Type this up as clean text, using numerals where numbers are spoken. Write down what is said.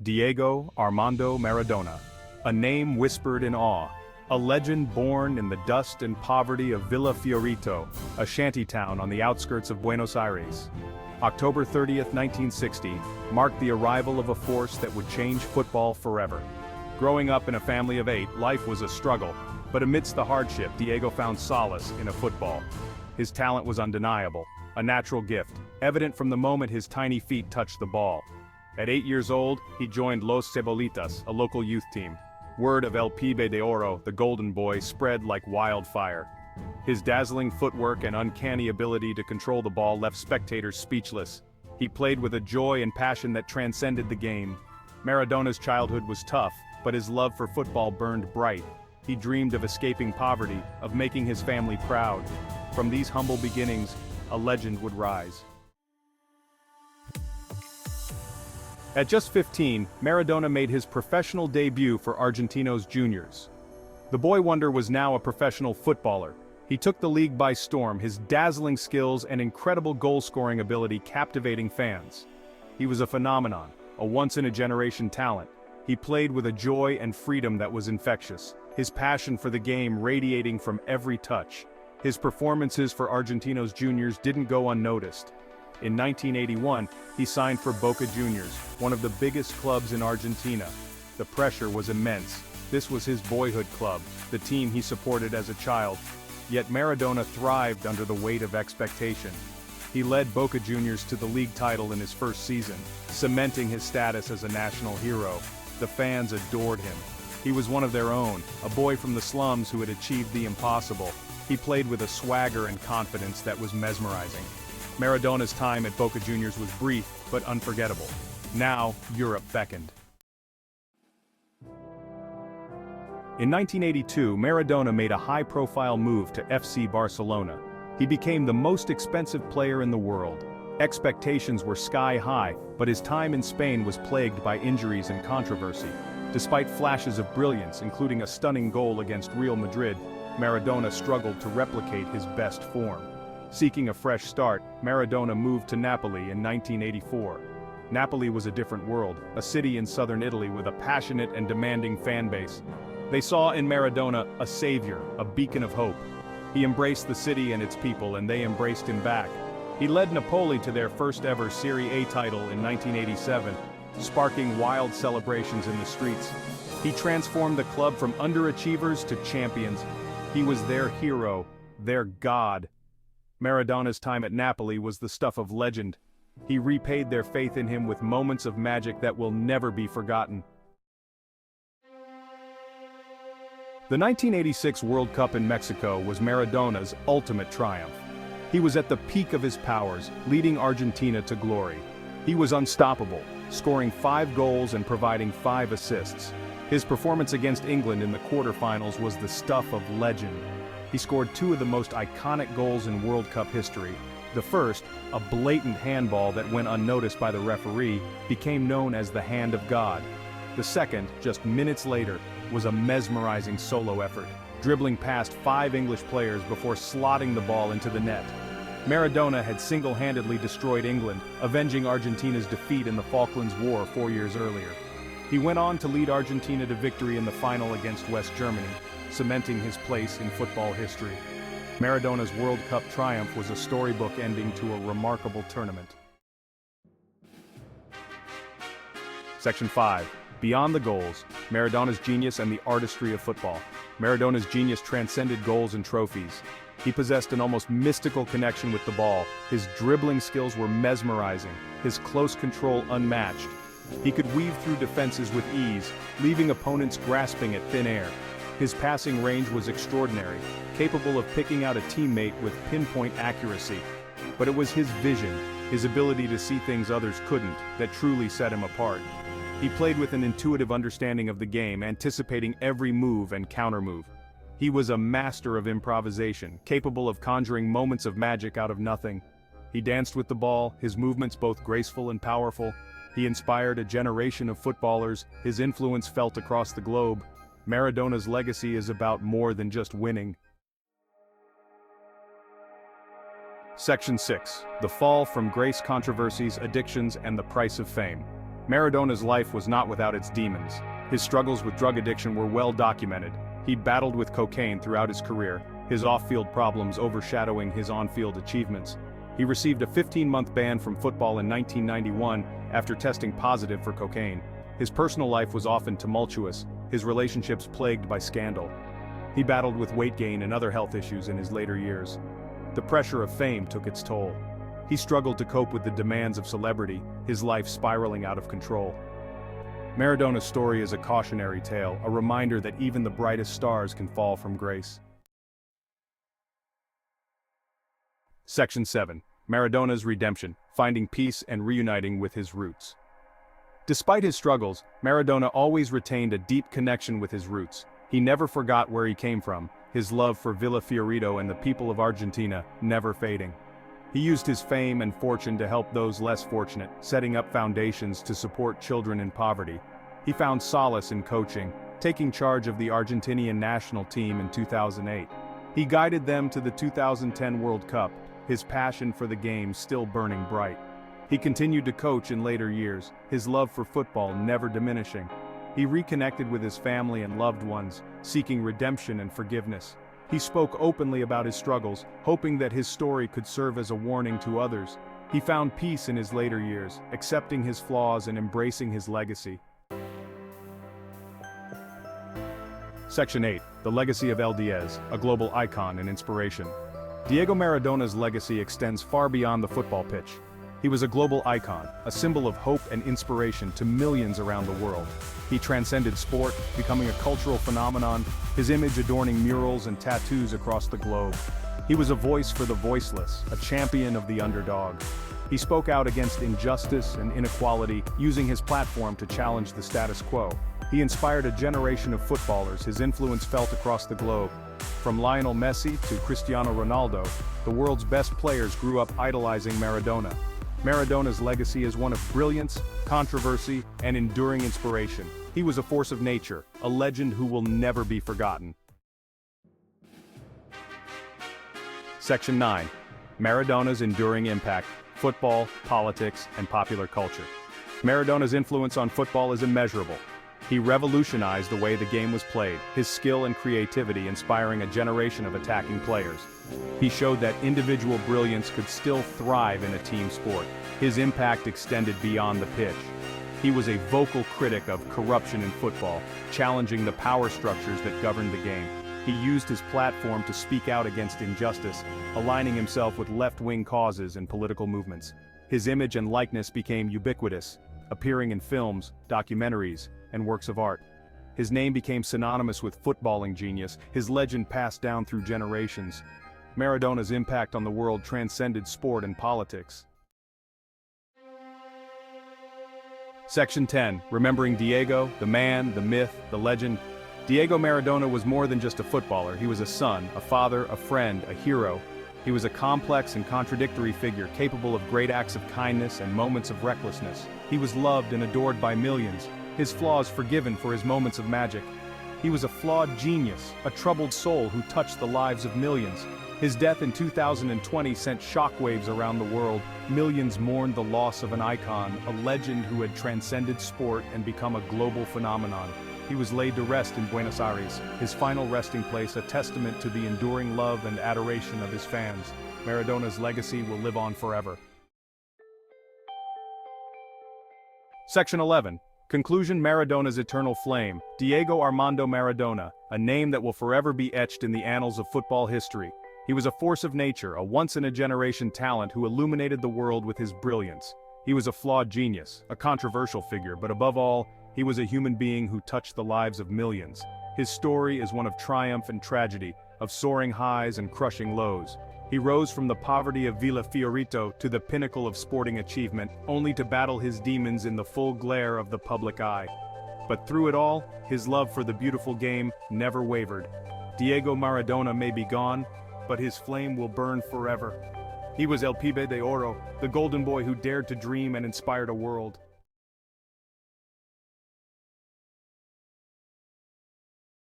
Diego Armando Maradona, a name whispered in awe, a legend born in the dust and poverty of Villa Fiorito, a shantytown on the outskirts of Buenos Aires. October 30th, 1960, marked the arrival of a force that would change football forever. Growing up in a family of 8, life was a struggle, but amidst the hardship, Diego found solace in a football. His talent was undeniable, a natural gift, evident from the moment his tiny feet touched the ball. At 8 years old, he joined Los Cebolitas, a local youth team. Word of El Pibe de Oro, the Golden Boy, spread like wildfire. His dazzling footwork and uncanny ability to control the ball left spectators speechless. He played with a joy and passion that transcended the game. Maradona's childhood was tough, but his love for football burned bright. He dreamed of escaping poverty, of making his family proud. From these humble beginnings, a legend would rise. At just 15, Maradona made his professional debut for Argentinos Juniors. The boy wonder was now a professional footballer. He took the league by storm, his dazzling skills and incredible goal-scoring ability captivating fans. He was a phenomenon, a once-in-a-generation talent. He played with a joy and freedom that was infectious, his passion for the game radiating from every touch. His performances for Argentinos Juniors didn't go unnoticed. In 1981, he signed for Boca Juniors, one of the biggest clubs in Argentina. The pressure was immense. This was his boyhood club, the team he supported as a child. Yet Maradona thrived under the weight of expectation. He led Boca Juniors to the league title in his first season, cementing his status as a national hero. The fans adored him. He was one of their own, a boy from the slums who had achieved the impossible. He played with a swagger and confidence that was mesmerizing. Maradona's time at Boca Juniors was brief, but unforgettable. Now, Europe beckoned. In 1982, Maradona made a high-profile move to FC Barcelona. He became the most expensive player in the world. Expectations were sky-high, but his time in Spain was plagued by injuries and controversy. Despite flashes of brilliance, including a stunning goal against Real Madrid, Maradona struggled to replicate his best form. Seeking a fresh start, Maradona moved to Napoli in 1984. Napoli was a different world, a city in southern Italy with a passionate and demanding fan base. They saw in Maradona a savior, a beacon of hope. He embraced the city and its people, and they embraced him back. He led Napoli to their first ever Serie A title in 1987, sparking wild celebrations in the streets. He transformed the club from underachievers to champions. He was their hero, their god. Maradona's time at Napoli was the stuff of legend. He repaid their faith in him with moments of magic that will never be forgotten. The 1986 World Cup in Mexico was Maradona's ultimate triumph. He was at the peak of his powers, leading Argentina to glory. He was unstoppable, scoring 5 goals and providing 5 assists. His performance against England in the quarterfinals was the stuff of legend. He scored 2 of the most iconic goals in World Cup history. The first, a blatant handball that went unnoticed by the referee, became known as the Hand of God. The second, just minutes later, was a mesmerizing solo effort, dribbling past 5 English players before slotting the ball into the net. Maradona had single-handedly destroyed England, avenging Argentina's defeat in the Falklands War 4 years earlier. He went on to lead Argentina to victory in the final against West Germany, cementing his place in football history. Maradona's World Cup triumph was a storybook ending to a remarkable tournament. Section 5. Beyond the goals, Maradona's genius and the artistry of football. Maradona's genius transcended goals and trophies. He possessed an almost mystical connection with the ball. His dribbling skills were mesmerizing, his close control unmatched. He could weave through defenses with ease, leaving opponents grasping at thin air. His passing range was extraordinary, capable of picking out a teammate with pinpoint accuracy. But it was his vision, his ability to see things others couldn't, that truly set him apart. He played with an intuitive understanding of the game, anticipating every move and countermove. He was a master of improvisation, capable of conjuring moments of magic out of nothing. He danced with the ball, his movements both graceful and powerful. He inspired a generation of footballers, his influence felt across the globe. Maradona's legacy is about more than just winning. Section 6. The Fall from Grace: Controversies, Addictions, and the Price of Fame. Maradona's life was not without its demons. His struggles with drug addiction were well documented. He battled with cocaine throughout his career, his off-field problems overshadowing his on-field achievements. He received a 15-month ban from football in 1991 after testing positive for cocaine. His personal life was often tumultuous, his relationships plagued by scandal. He battled with weight gain and other health issues in his later years. The pressure of fame took its toll. He struggled to cope with the demands of celebrity, his life spiraling out of control. Maradona's story is a cautionary tale, a reminder that even the brightest stars can fall from grace. Section 7. Maradona's redemption, finding peace and reuniting with his roots. Despite his struggles, Maradona always retained a deep connection with his roots. He never forgot where he came from, his love for Villa Fiorito and the people of Argentina never fading. He used his fame and fortune to help those less fortunate, setting up foundations to support children in poverty. He found solace in coaching, taking charge of the Argentinian national team in 2008. He guided them to the 2010 World Cup, his passion for the game still burning bright. He continued to coach in later years, his love for football never diminishing. He reconnected with his family and loved ones, seeking redemption and forgiveness. He spoke openly about his struggles, hoping that his story could serve as a warning to others. He found peace in his later years, accepting his flaws and embracing his legacy. Section 8. The legacy of El Diez, a global icon and inspiration. Diego Maradona's legacy extends far beyond the football pitch. He was a global icon, a symbol of hope and inspiration to millions around the world. He transcended sport, becoming a cultural phenomenon, his image adorning murals and tattoos across the globe. He was a voice for the voiceless, a champion of the underdog. He spoke out against injustice and inequality, using his platform to challenge the status quo. He inspired a generation of footballers, his influence felt across the globe. From Lionel Messi to Cristiano Ronaldo, the world's best players grew up idolizing Maradona. Maradona's legacy is one of brilliance, controversy, and enduring inspiration. He was a force of nature, a legend who will never be forgotten. Section 9. Maradona's enduring impact, football, politics, and popular culture. Maradona's influence on football is immeasurable. He revolutionized the way the game was played, his skill and creativity inspiring a generation of attacking players. He showed that individual brilliance could still thrive in a team sport. His impact extended beyond the pitch. He was a vocal critic of corruption in football, challenging the power structures that governed the game. He used his platform to speak out against injustice, aligning himself with left-wing causes and political movements. His image and likeness became ubiquitous, appearing in films, documentaries, and works of art. His name became synonymous with footballing genius, his legend passed down through generations. Maradona's impact on the world transcended sport and politics. Section 10. Remembering Diego, the man, the myth, the legend. Diego Maradona was more than just a footballer. He was a son, a father, a friend, a hero. He was a complex and contradictory figure, capable of great acts of kindness and moments of recklessness. He was loved and adored by millions, his flaws forgiven for his moments of magic. He was a flawed genius, a troubled soul who touched the lives of millions. His death in 2020 sent shockwaves around the world. Millions mourned the loss of an icon, a legend who had transcended sport and become a global phenomenon. He was laid to rest in Buenos Aires, his final resting place a testament to the enduring love and adoration of his fans. Maradona's legacy will live on forever. Section 11. Conclusion. Maradona's eternal flame. Diego Armando Maradona, a name that will forever be etched in the annals of football history. He was a force of nature, a once-in-a-generation talent who illuminated the world with his brilliance. He was a flawed genius, a controversial figure, but above all, he was a human being who touched the lives of millions. His story is one of triumph and tragedy, of soaring highs and crushing lows. He rose from the poverty of Villa Fiorito to the pinnacle of sporting achievement, only to battle his demons in the full glare of the public eye. But through it all, his love for the beautiful game never wavered. Diego Maradona may be gone, but his flame will burn forever. He was El Pibe de Oro, the golden boy who dared to dream and inspired a world.